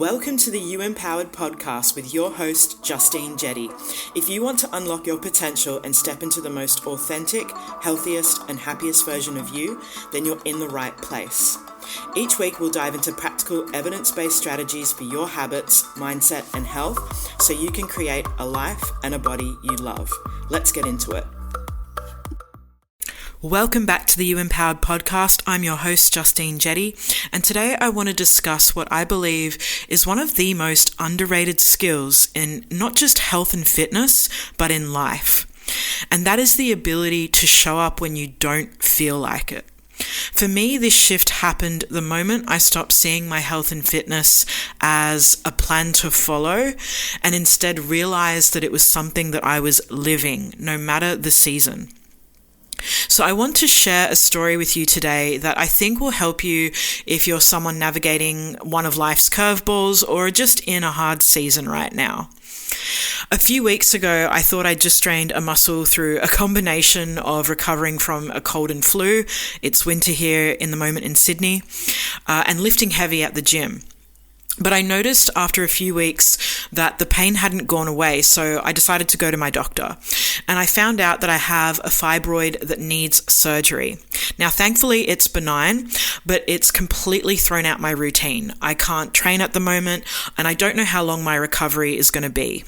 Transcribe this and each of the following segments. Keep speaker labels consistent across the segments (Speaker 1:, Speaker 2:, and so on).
Speaker 1: Welcome to the You Empowered podcast with your host, Justine Jetty. If you want to unlock your potential and step into the most authentic, healthiest, and happiest version of you, then you're in the right place. Each week, we'll dive into practical, evidence-based strategies for your habits, mindset, and health so you can create a life and a body you love. Let's get into it. Welcome back to the You Empowered podcast. I'm your host, Justine Jetty, and today I want to discuss what I believe is one of the most underrated skills in not just health and fitness, but in life. And that is the ability to show up when you don't feel like it. For me, this shift happened the moment I stopped seeing my health and fitness as a plan to follow and instead realized that it was something that I was living, no matter the season. So I want to share a story with you today that I think will help you if you're someone navigating one of life's curveballs or just in a hard season right now. A few weeks ago, I thought I'd just strained a muscle through a combination of recovering from a cold and flu, it's winter here in the moment in Sydney, and lifting heavy at the gym. But I noticed after a few weeks that the pain hadn't gone away, so I decided to go to my doctor. And I found out that I have a fibroid that needs surgery. Now, thankfully, it's benign, but it's completely thrown out my routine. I can't train at the moment, and I don't know how long my recovery is going to be.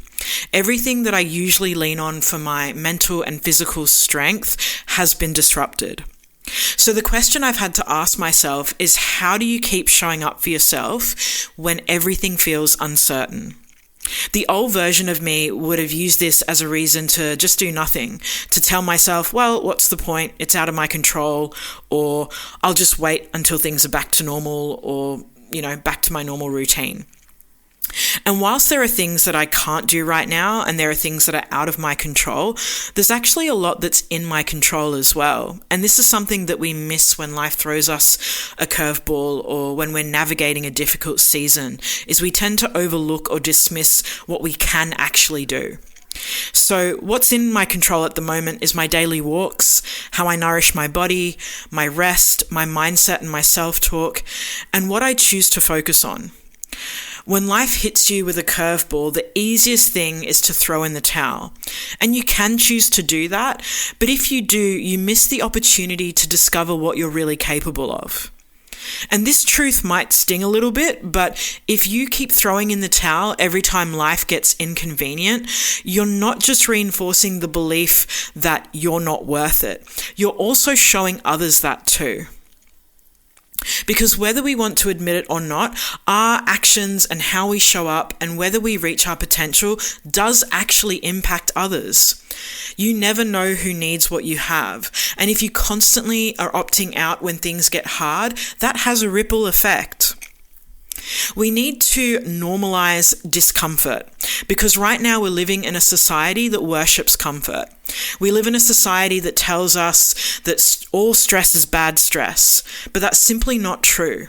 Speaker 1: Everything that I usually lean on for my mental and physical strength has been disrupted. So the question I've had to ask myself is, how do you keep showing up for yourself when everything feels uncertain? The old version of me would have used this as a reason to just do nothing, to tell myself, well, what's the point? It's out of my control, or I'll just wait until things are back to normal, or, back to my normal routine. And whilst there are things that I can't do right now and there are things that are out of my control, there's actually a lot that's in my control as well. And this is something that we miss when life throws us a curveball or when we're navigating a difficult season, is we tend to overlook or dismiss what we can actually do. So what's in my control at the moment is my daily walks, how I nourish my body, my rest, my mindset and my self-talk, and what I choose to focus on. When life hits you with a curveball, the easiest thing is to throw in the towel. And you can choose to do that, but if you do, you miss the opportunity to discover what you're really capable of. And this truth might sting a little bit, but if you keep throwing in the towel every time life gets inconvenient, you're not just reinforcing the belief that you're not worth it. You're also showing others that too. Because whether we want to admit it or not, our actions and how we show up and whether we reach our potential does actually impact others. You never know who needs what you have. And if you constantly are opting out when things get hard, that has a ripple effect. We need to normalize discomfort because right now we're living in a society that worships comfort. We live in a society that tells us that all stress is bad stress, but that's simply not true.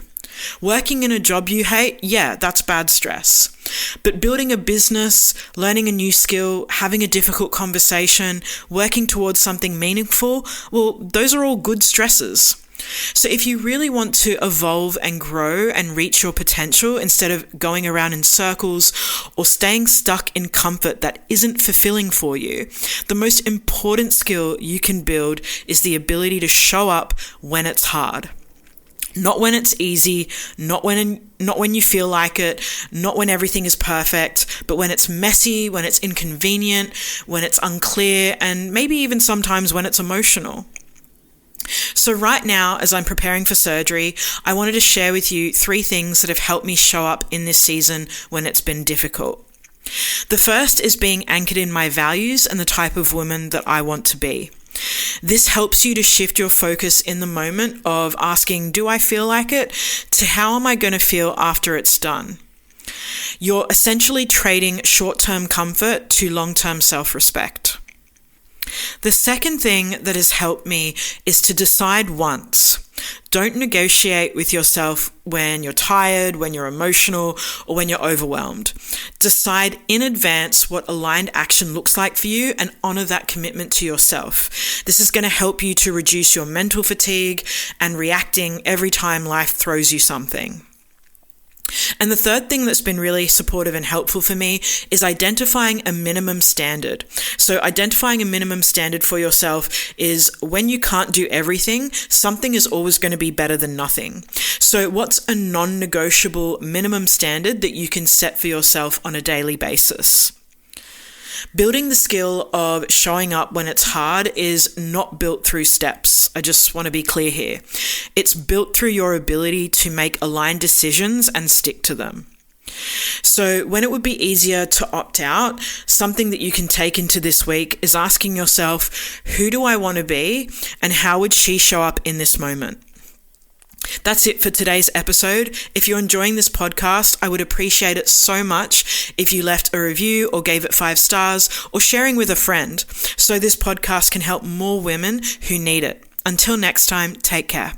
Speaker 1: Working in a job you hate, yeah, that's bad stress. But building a business, learning a new skill, having a difficult conversation, working towards something meaningful, well, those are all good stresses. So if you really want to evolve and grow and reach your potential instead of going around in circles or staying stuck in comfort that isn't fulfilling for you, the most important skill you can build is the ability to show up when it's hard. Not when it's easy, not when you feel like it, not when everything is perfect, but when it's messy, when it's inconvenient, when it's unclear, and maybe even sometimes when it's emotional. So right now, as I'm preparing for surgery, I wanted to share with you 3 things that have helped me show up in this season when it's been difficult. The first is being anchored in my values and the type of woman that I want to be. This helps you to shift your focus in the moment of asking, do I feel like it, to how am I going to feel after it's done? You're essentially trading short-term comfort to long-term self-respect. The second thing that has helped me is to decide once. Don't negotiate with yourself when you're tired, when you're emotional, or when you're overwhelmed. Decide in advance what aligned action looks like for you and honor that commitment to yourself. This is going to help you to reduce your mental fatigue and reacting every time life throws you something. And the third thing that's been really supportive and helpful for me is identifying a minimum standard. So identifying a minimum standard for yourself is when you can't do everything, something is always going to be better than nothing. So what's a non-negotiable minimum standard that you can set for yourself on a daily basis? Building the skill of showing up when it's hard is not built through steps. I just want to be clear here. It's built through your ability to make aligned decisions and stick to them. So when it would be easier to opt out, something that you can take into this week is asking yourself, who do I want to be and how would she show up in this moment? That's it for today's episode. If you're enjoying this podcast, I would appreciate it so much if you left a review or gave it 5 stars or sharing with a friend so this podcast can help more women who need it. Until next time, take care.